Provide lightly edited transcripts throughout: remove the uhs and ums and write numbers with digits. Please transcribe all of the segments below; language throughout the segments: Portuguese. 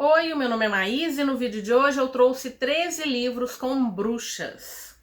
Oi, o meu nome é Maís e no vídeo de hoje eu trouxe 13 livros com bruxas.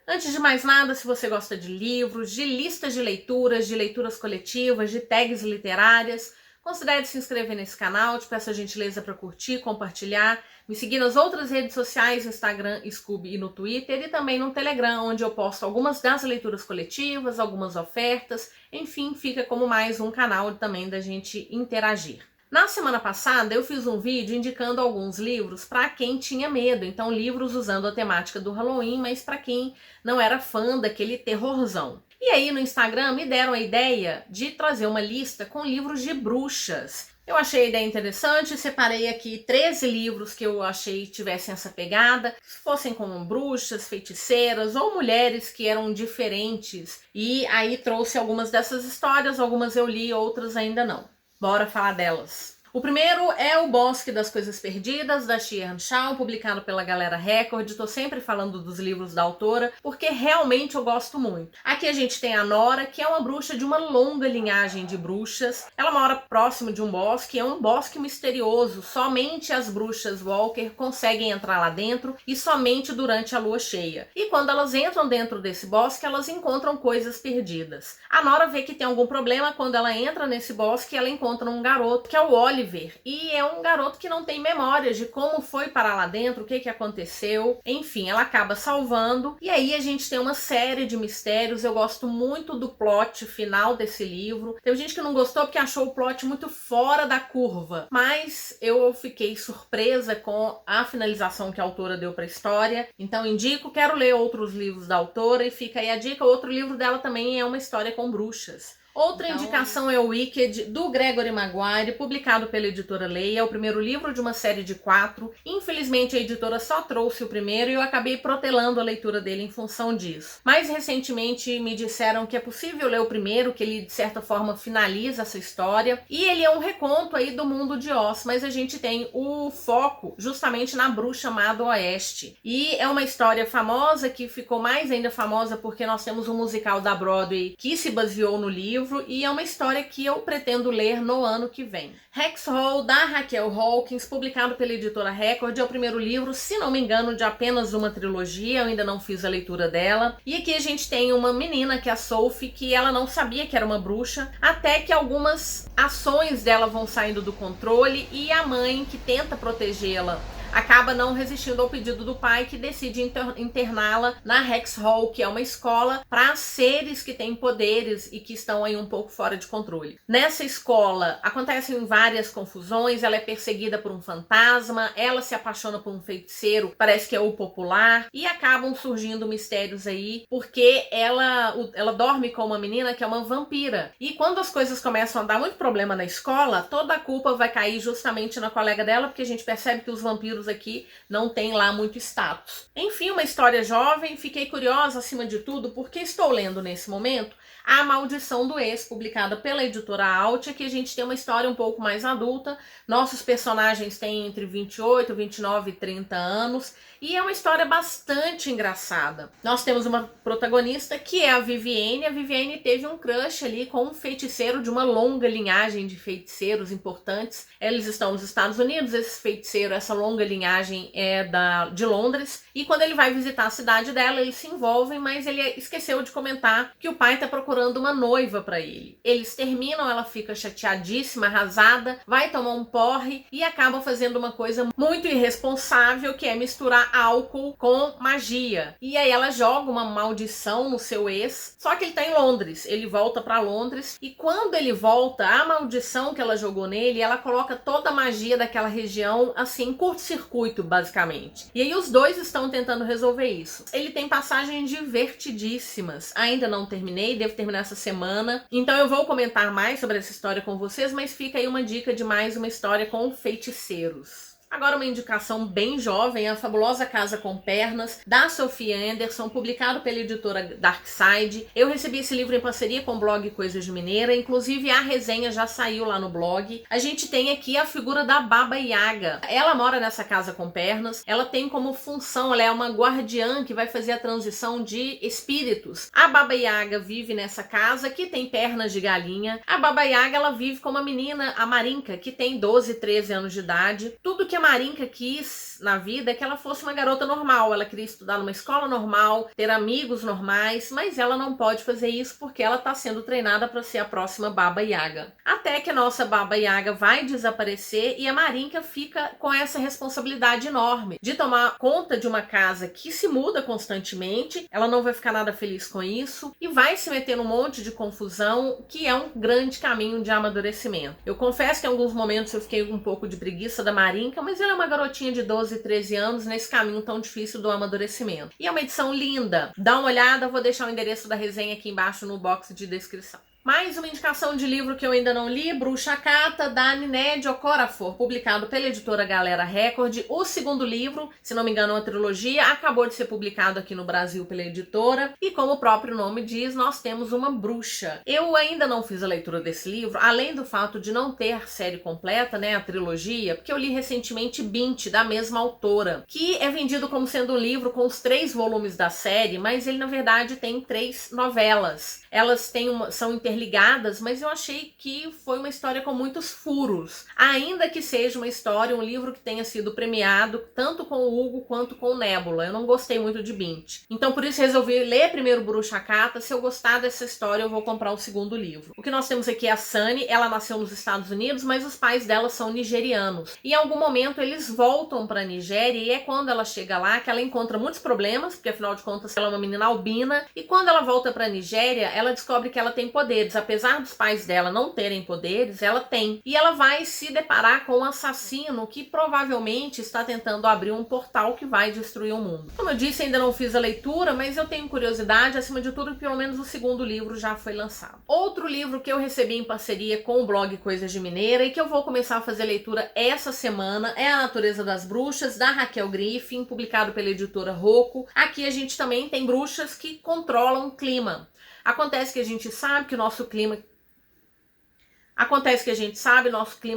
Antes de mais nada, se você gosta de livros, de listas de leituras coletivas, de tags literárias, considere se inscrever nesse canal, te peço a gentileza para curtir, compartilhar, me seguir nas outras redes sociais, Instagram, Scoob e no Twitter, e também no Telegram, onde eu posto algumas das leituras coletivas, algumas ofertas, enfim, fica como mais um canal também da gente interagir. Na semana passada eu fiz um vídeo indicando alguns livros para quem tinha medo, então livros usando a temática do Halloween, mas para quem não era fã daquele terrorzão. E aí no Instagram me deram a ideia de trazer uma lista com livros de bruxas. Eu achei a ideia interessante, separei aqui 13 livros que eu achei tivessem essa pegada, que fossem como bruxas, feiticeiras ou mulheres que eram diferentes. E aí trouxe algumas dessas histórias, algumas eu li, outras ainda não. Bora falar delas. O primeiro é O Bosque das Coisas Perdidas, da Xian Shao, publicado pela Galera Record. Tô sempre falando dos livros da autora, porque realmente eu gosto muito. Aqui a gente tem a Nora, que é uma bruxa de uma longa linhagem de bruxas. Ela mora próximo de um bosque, é um bosque misterioso. Somente as bruxas Walker conseguem entrar lá dentro e somente durante a lua cheia. E quando elas entram dentro desse bosque, elas encontram coisas perdidas. A Nora vê que tem algum problema quando ela entra nesse bosque e ela encontra um garoto, que é o Oliver. E é um garoto que não tem memórias de como foi parar lá dentro, o que aconteceu. Enfim, ela acaba salvando. E aí a gente tem uma série de mistérios. Eu gosto muito do plot final desse livro. Tem gente que não gostou porque achou o plot muito fora da curva. Mas eu fiquei surpresa com a finalização que a autora deu para a história. Então indico, quero ler outros livros da autora e fica aí a dica. Outro livro dela também é uma história com bruxas. Outra indicação é o Wicked, do Gregory Maguire, publicado pela editora Leia. É o primeiro livro de uma série de 4. Infelizmente a editora só trouxe o primeiro e eu acabei protelando a leitura dele em função disso. Mais recentemente me disseram que é possível ler o primeiro, que ele de certa forma finaliza essa história. E ele é um reconto aí do mundo de Oz, mas a gente tem o foco justamente na bruxa má do Oeste. E é uma história famosa que ficou mais ainda famosa porque nós temos um musical da Broadway que se baseou no livro. E é uma história que eu pretendo ler no ano que vem. Hexhole, da Raquel Hawkins, publicado pela editora Record, é o primeiro livro, se não me engano, de apenas uma trilogia. Eu ainda não fiz a leitura dela. E aqui a gente tem uma menina, que é a Sophie, que ela não sabia que era uma bruxa, até que algumas ações dela vão saindo do controle e a mãe, que tenta protegê-la, acaba não resistindo ao pedido do pai, que decide interná-la na Hexhole, que é uma escola para seres que têm poderes e que estão aí um pouco fora de controle. Nessa escola acontecem várias confusões, ela é perseguida por um fantasma, ela se apaixona por um feiticeiro, parece que é o popular, e acabam surgindo mistérios aí, porque ela dorme com uma menina que é uma vampira. E quando as coisas começam a dar muito problema na escola, toda a culpa vai cair justamente na colega dela, porque a gente percebe que os vampiros aqui não tem lá muito status. Enfim, uma história jovem. Fiquei curiosa acima de tudo porque estou lendo nesse momento A Maldição do Ex, publicada pela editora Alt. Aqui a gente tem uma história um pouco mais adulta. Nossos personagens têm entre 28, 29 e 30 anos e é uma história bastante engraçada. Nós temos uma protagonista que é a Vivienne. A Vivienne teve um crush ali com um feiticeiro de uma longa linhagem de feiticeiros importantes. Eles estão nos Estados Unidos, esse feiticeiro, essa longa linhagem é de Londres, e quando ele vai visitar a cidade dela, eles se envolvem, mas ele esqueceu de comentar que o pai está procurando uma noiva para ele. Eles terminam, ela fica chateadíssima, arrasada, vai tomar um porre e acaba fazendo uma coisa muito irresponsável, que é misturar álcool com magia. E aí ela joga uma maldição no seu ex, só que ele tá em Londres. Ele volta para Londres e quando ele volta, a maldição que ela jogou nele, ela coloca toda a magia daquela região assim, em curto-circuito, basicamente. E aí os dois estão tentando resolver isso. Ele tem passagens divertidíssimas. Ainda não terminei, devo terminar essa semana. Então eu vou comentar mais sobre essa história com vocês, mas fica aí uma dica de mais uma história com feiticeiros. Agora uma indicação bem jovem, A Fabulosa Casa com Pernas, da Sofia Anderson, publicado pela editora Darkside. Eu recebi esse livro em parceria com o blog Coisas de Mineira, inclusive a resenha já saiu lá no blog. A gente tem aqui a figura da Baba Yaga. Ela mora nessa casa com pernas, ela tem como função, ela é uma guardiã que vai fazer a transição de espíritos. A Baba Yaga vive nessa casa que tem pernas de galinha. A Baba Yaga, ela vive com uma menina, a Marinka, que tem 12, 13 anos de idade. Tudo que a Marinka quis na vida é que ela fosse uma garota normal. Ela queria estudar numa escola normal, ter amigos normais, mas ela não pode fazer isso porque ela está sendo treinada para ser a próxima Baba Yaga. Até que a nossa Baba Yaga vai desaparecer e a Marinka fica com essa responsabilidade enorme de tomar conta de uma casa que se muda constantemente. Ela não vai ficar nada feliz com isso e vai se meter num monte de confusão, que é um grande caminho de amadurecimento. Eu confesso que em alguns momentos eu fiquei um pouco de preguiça da Marinka, mas ela é uma garotinha de 12, 13 anos nesse caminho tão difícil do amadurecimento. E é uma edição linda. Dá uma olhada, vou deixar o endereço da resenha aqui embaixo no box de descrição. Mais uma indicação de livro que eu ainda não li, Bruxa Cata, da Nined Okorafor, publicado pela editora Galera Record. O segundo livro, se não me engano é uma trilogia, acabou de ser publicado aqui no Brasil pela editora. E como o próprio nome diz, nós temos uma bruxa. Eu ainda não fiz a leitura desse livro, além do fato de não ter série completa, né, a trilogia, porque eu li recentemente Bint, da mesma autora, que é vendido como sendo um livro com os 3 volumes da série, mas ele na verdade tem 3 novelas. Elas são interligadas, mas eu achei que foi uma história com muitos furos. Ainda que seja uma história, um livro que tenha sido premiado tanto com o Hugo quanto com o Nebula. Eu não gostei muito de Bint. Então por isso resolvi ler primeiro Bruxa Cata. Se eu gostar dessa história, eu vou comprar o segundo livro. O que nós temos aqui é a Sunny. Ela nasceu nos Estados Unidos, mas os pais dela são nigerianos. E em algum momento eles voltam para a Nigéria e é quando ela chega lá que ela encontra muitos problemas, porque afinal de contas ela é uma menina albina. E quando ela volta para a Nigéria, ela descobre que ela tem poderes. Apesar dos pais dela não terem poderes, ela tem. E ela vai se deparar com um assassino que provavelmente está tentando abrir um portal que vai destruir o mundo. Como eu disse, ainda não fiz a leitura, mas eu tenho curiosidade. Acima de tudo, pelo menos o segundo livro já foi lançado. Outro livro que eu recebi em parceria com o blog Coisas de Mineira e que eu vou começar a fazer leitura essa semana é A Natureza das Bruxas, da Raquel Griffin, publicado pela editora Rocco. Aqui a gente também tem bruxas que controlam o clima. Acontece que a gente sabe que o nosso clima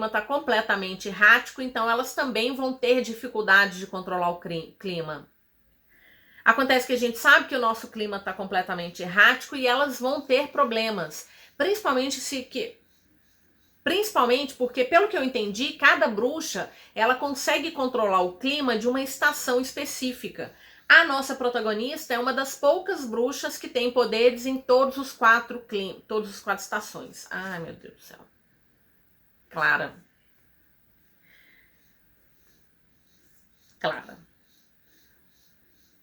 está completamente errático, então elas também vão ter dificuldade de controlar o clima. Acontece que a gente sabe que o nosso clima está completamente errático e elas vão ter problemas, principalmente porque, pelo que eu entendi, cada bruxa ela consegue controlar o clima de uma estação específica. A nossa protagonista é uma das poucas bruxas que tem poderes em todos os 4 estações. Ai, meu Deus do céu. Clara.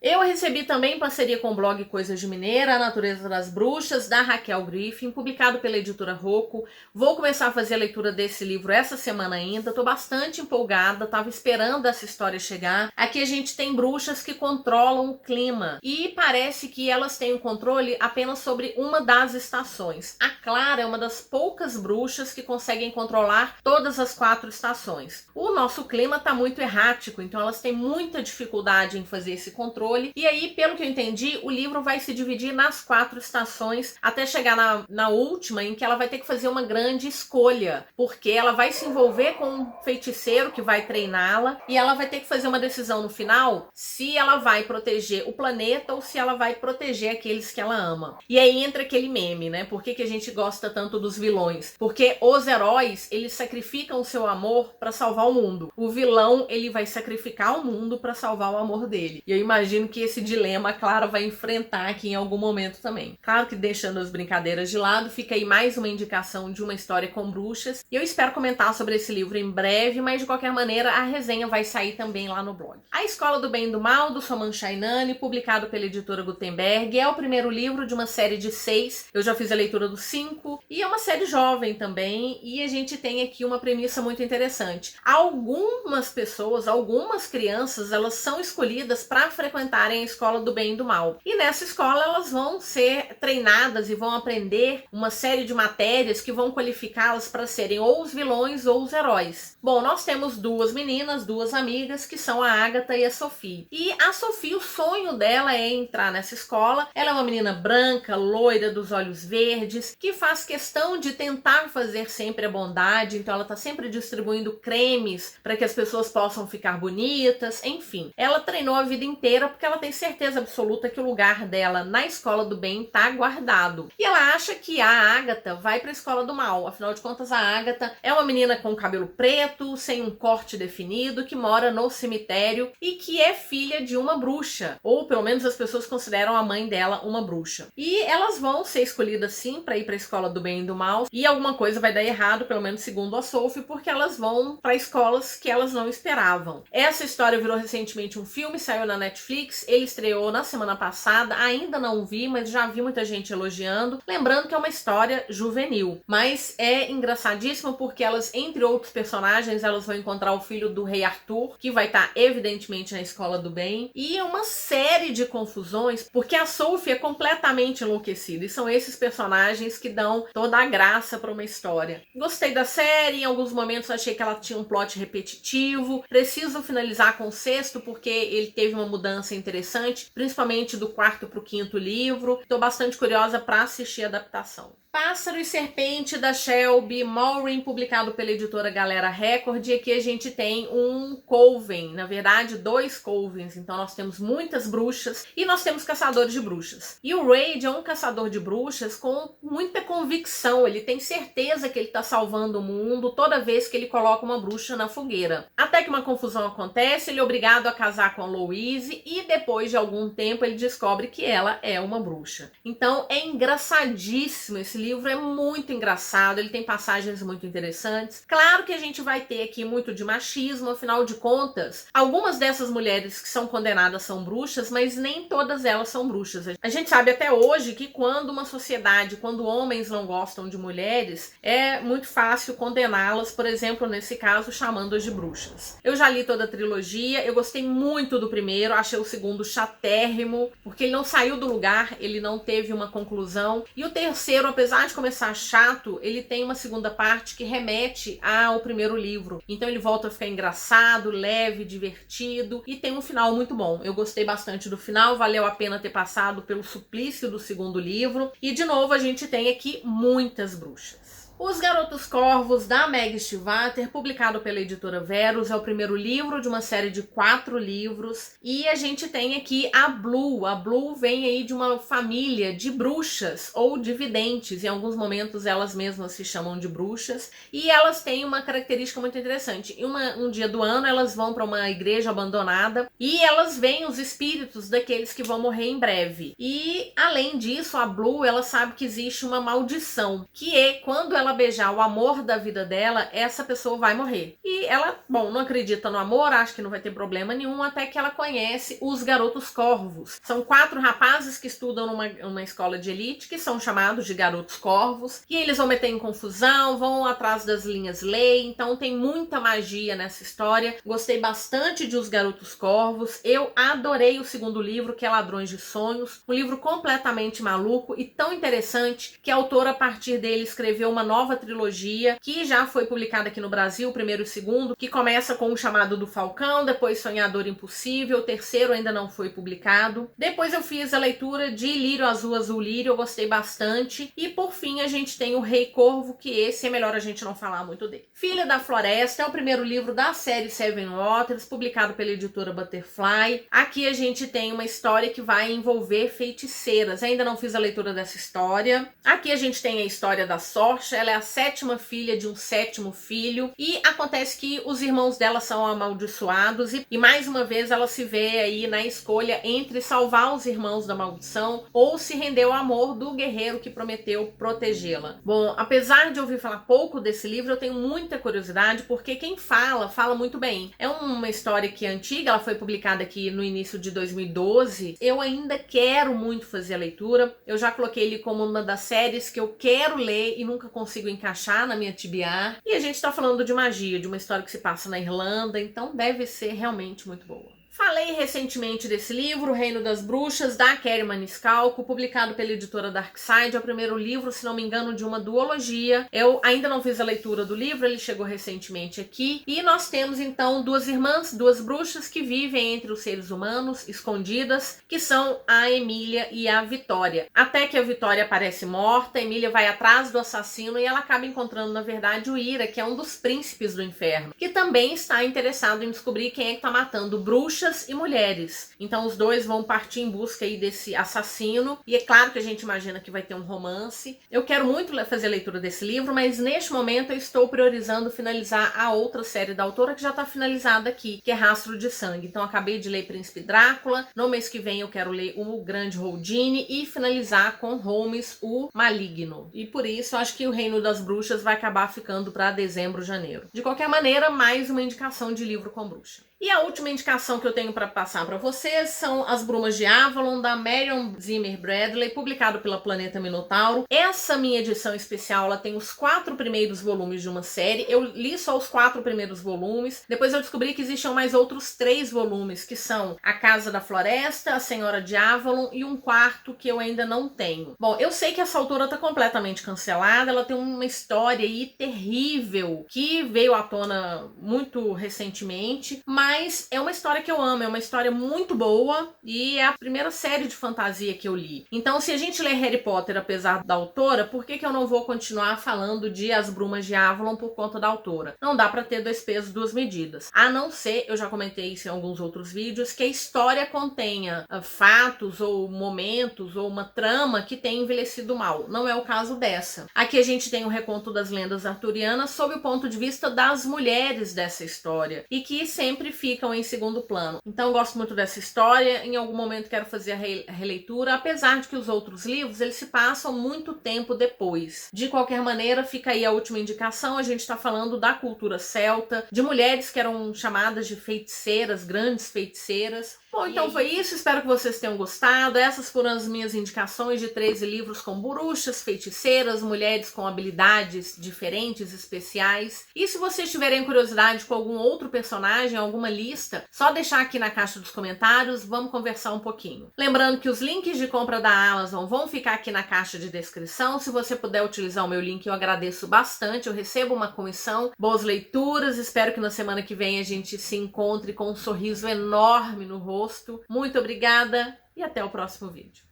Eu recebi também em parceria com o blog Coisas de Mineira, A Natureza das Bruxas, da Raquel Griffin, publicado pela editora Rocco. Vou começar a fazer a leitura desse livro essa semana ainda. Estou bastante empolgada, estava esperando essa história chegar. Aqui a gente tem bruxas que controlam o clima e parece que elas têm o controle apenas sobre uma das estações. A Clara é uma das poucas bruxas que conseguem controlar todas as 4 estações. O nosso clima está muito errático, então elas têm muita dificuldade em fazer esse controle. E aí, pelo que eu entendi, o livro vai se dividir nas 4 estações até chegar na última, em que ela vai ter que fazer uma grande escolha, porque ela vai se envolver com um feiticeiro que vai treiná-la e ela vai ter que fazer uma decisão no final se ela vai proteger o planeta ou se ela vai proteger aqueles que ela ama. E aí entra aquele meme, né? Por que a gente gosta tanto dos vilões? Porque os heróis, eles sacrificam o seu amor para salvar o mundo. O vilão, ele vai sacrificar o mundo para salvar o amor dele. E eu imagino que esse dilema a Clara vai enfrentar aqui em algum momento também. Claro que deixando as brincadeiras de lado, fica aí mais uma indicação de uma história com bruxas. E eu espero comentar sobre esse livro em breve, mas de qualquer maneira a resenha vai sair também lá no blog. A Escola do Bem e do Mal, do Soman Shainani, publicado pela editora Gutenberg, é o primeiro livro de uma série de 6. Eu já fiz a leitura do 5 e é uma série jovem também, e a gente tem aqui uma premissa muito interessante. Algumas pessoas, algumas crianças, elas são escolhidas para frequentar frequentarem a escola do bem e do mal. E nessa escola elas vão ser treinadas e vão aprender uma série de matérias que vão qualificá-las para serem ou os vilões ou os heróis. Bom, nós temos duas meninas, duas amigas, que são a Agatha e a Sophie. E a Sophie, o sonho dela é entrar nessa escola. Ela é uma menina branca, loira, dos olhos verdes, que faz questão de tentar fazer sempre a bondade, então ela tá sempre distribuindo cremes para que as pessoas possam ficar bonitas, enfim. Ela treinou a vida inteira porque ela tem certeza absoluta que o lugar dela na escola do bem tá guardado. E ela acha que a Agatha vai para a escola do mal. Afinal de contas, a Agatha é uma menina com cabelo preto, sem um corte definido, que mora no cemitério e que é filha de uma bruxa, ou pelo menos as pessoas consideram a mãe dela uma bruxa. E elas vão ser escolhidas sim para ir para a escola do bem e do mal, e alguma coisa vai dar errado, pelo menos segundo a Sophie, porque elas vão para escolas que elas não esperavam. Essa história virou recentemente um filme, saiu na Netflix, ele estreou na semana passada, ainda não vi, mas já vi muita gente elogiando, lembrando que é uma história juvenil, mas é engraçadíssimo porque elas, entre outros personagens, elas vão encontrar o filho do rei Arthur, que vai estar evidentemente na escola do bem, e uma série de confusões, porque a Sophie é completamente enlouquecida, e são esses personagens que dão toda a graça para uma história. Gostei da série, em alguns momentos achei que ela tinha um plot repetitivo, preciso finalizar com o sexto porque ele teve uma mudança interessante, principalmente do quarto para o quinto livro. Estou bastante curiosa para assistir a adaptação. Pássaro e Serpente, da Shelby Maureen, publicado pela editora Galera Record, e aqui a gente tem um coven, na verdade 2 covens, então nós temos muitas bruxas e nós temos caçadores de bruxas. E o Raid é um caçador de bruxas com muita convicção, ele tem certeza que ele está salvando o mundo toda vez que ele coloca uma bruxa na fogueira. Até que uma confusão acontece, ele é obrigado a casar com a Louise e depois de algum tempo ele descobre que ela é uma bruxa. Então é engraçadíssimo esse livro, é muito engraçado, ele tem passagens muito interessantes. Claro que a gente vai ter aqui muito de machismo, afinal de contas, algumas dessas mulheres que são condenadas são bruxas, mas nem todas elas são bruxas. A gente sabe até hoje que quando uma sociedade, quando homens não gostam de mulheres, é muito fácil condená-las, por exemplo, nesse caso, chamando-as de bruxas. Eu já li toda a trilogia, eu gostei muito do primeiro, achei o segundo chatérrimo, porque ele não saiu do lugar, ele não teve uma conclusão, e o terceiro, apesar de começar chato, ele tem uma segunda parte que remete ao primeiro livro. Então ele volta a ficar engraçado, leve, divertido e tem um final muito bom. Eu gostei bastante do final, valeu a pena ter passado pelo suplício do segundo livro. E de novo a gente tem aqui muitas bruxas. Os Garotos Corvos, da Meg Stiefvater, publicado pela editora Verus, é o primeiro livro de uma série de 4 livros. E a gente tem aqui a Blue. A Blue vem aí de uma família de bruxas ou de videntes. Em alguns momentos elas mesmas se chamam de bruxas. E elas têm uma característica muito interessante. Um dia do ano elas vão para uma igreja abandonada e elas veem os espíritos daqueles que vão morrer em breve. E além disso, a Blue, ela sabe que existe uma maldição, que é quando ela beijar o amor da vida dela, essa pessoa vai morrer. E ela, bom, não acredita no amor, acha que não vai ter problema nenhum, até que ela conhece os Garotos Corvos. São 4 rapazes que estudam numa escola de elite, que são chamados de Garotos Corvos, e eles vão meter em confusão, vão atrás das linhas lei, então tem muita magia nessa história. Gostei bastante de Os Garotos Corvos, eu adorei o segundo livro, que é Ladrões de Sonhos, um livro completamente maluco e tão interessante que a autora, a partir dele, escreveu uma nova trilogia que já foi publicada aqui no Brasil, o primeiro e o segundo, que começa com O Chamado do Falcão, depois Sonhador Impossível, o terceiro ainda não foi publicado. Depois eu fiz a leitura de Lírio Azul Azul Lírio, eu gostei bastante. E por fim a gente tem O Rei Corvo, que esse é melhor a gente não falar muito dele. Filha da Floresta é o primeiro livro da série Seven Waters, publicado pela editora Butterfly. Aqui a gente tem uma história que vai envolver feiticeiras. Ainda não fiz a leitura dessa história. Aqui a gente tem a história da Sorcha, ela é a 7ª filha de um 7º filho e acontece que os irmãos dela são amaldiçoados e mais uma vez ela se vê aí na escolha entre salvar os irmãos da maldição ou se render ao amor do guerreiro que prometeu protegê-la. Bom, apesar de ouvir falar pouco desse livro, eu tenho muita curiosidade porque quem fala muito bem. É uma história que é antiga, ela foi publicada aqui no início de 2012. Eu ainda quero muito fazer a leitura, eu já coloquei ele como uma das séries que eu quero ler e nunca consigo encaixar na minha TBR. E a gente tá falando de magia, de uma história que se passa na Irlanda, então deve ser realmente muito boa. Falei recentemente desse livro, O Reino das Bruxas, da Kerry Maniscalco, publicado pela editora Darkside. É o primeiro livro, se não me engano, de uma duologia. Eu ainda não fiz a leitura do livro, ele chegou recentemente aqui. E nós temos, então, duas irmãs, duas bruxas que vivem entre os seres humanos, escondidas, que são a Emília e a Vitória. Até que a Vitória aparece morta, a Emília vai atrás do assassino e ela acaba encontrando, na verdade, o Ira, que é um dos príncipes do inferno, que também está interessado em descobrir quem é que está matando bruxas e mulheres. Então os dois vão partir em busca aí desse assassino, e é claro que a gente imagina que vai ter um romance. Eu quero muito fazer a leitura desse livro, mas neste momento eu estou priorizando finalizar a outra série da autora que já está finalizada aqui, que é Rastro de Sangue. Então acabei de ler Príncipe Drácula, no mês que vem eu quero ler o Grande Houdini e finalizar com Holmes, o Maligno. E por isso eu acho que o Reino das Bruxas vai acabar ficando para dezembro, janeiro. De qualquer maneira, mais uma indicação de livro com bruxa. E a última indicação que eu tenho para passar para vocês são As Brumas de Avalon, da Marion Zimmer Bradley, publicado pela Planeta Minotauro. Essa minha edição especial, ela tem os 4 primeiros volumes de uma série. Eu li só os 4 primeiros volumes. Depois eu descobri que existiam mais outros 3 volumes, que são A Casa da Floresta, A Senhora de Avalon e um quarto que eu ainda não tenho. Bom, eu sei que essa autora tá completamente cancelada, ela tem uma história aí terrível, que veio à tona muito recentemente, mas é uma história que eu amo, é uma história muito boa e é a primeira série de fantasia que eu li. Então, se a gente lê Harry Potter apesar da autora, por que eu não vou continuar falando de As Brumas de Avalon por conta da autora? Não dá pra ter 2 pesos, 2 medidas. A não ser, eu já comentei isso em alguns outros vídeos, que a história contenha fatos ou momentos ou uma trama que tenha envelhecido mal. Não é o caso dessa. Aqui a gente tem o reconto das lendas arturianas sob o ponto de vista das mulheres dessa história e que sempre ficam em segundo plano. Então eu gosto muito dessa história, em algum momento quero fazer a releitura, apesar de que os outros livros, eles se passam muito tempo depois. De qualquer maneira, fica aí a última indicação, a gente está falando da cultura celta, de mulheres que eram chamadas de feiticeiras, grandes feiticeiras. Bom, então foi isso, espero que vocês tenham gostado. Essas foram as minhas indicações de 13 livros com bruxas, feiticeiras, mulheres com habilidades diferentes, especiais. E se vocês tiverem curiosidade com algum outro personagem, alguma lista, só deixar aqui na caixa dos comentários, vamos conversar um pouquinho. Lembrando que os links de compra da Amazon vão ficar aqui na caixa de descrição. Se você puder utilizar o meu link, eu agradeço bastante, eu recebo uma comissão. Boas leituras, espero que na semana que vem a gente se encontre com um sorriso enorme no rosto. Muito obrigada e até o próximo vídeo.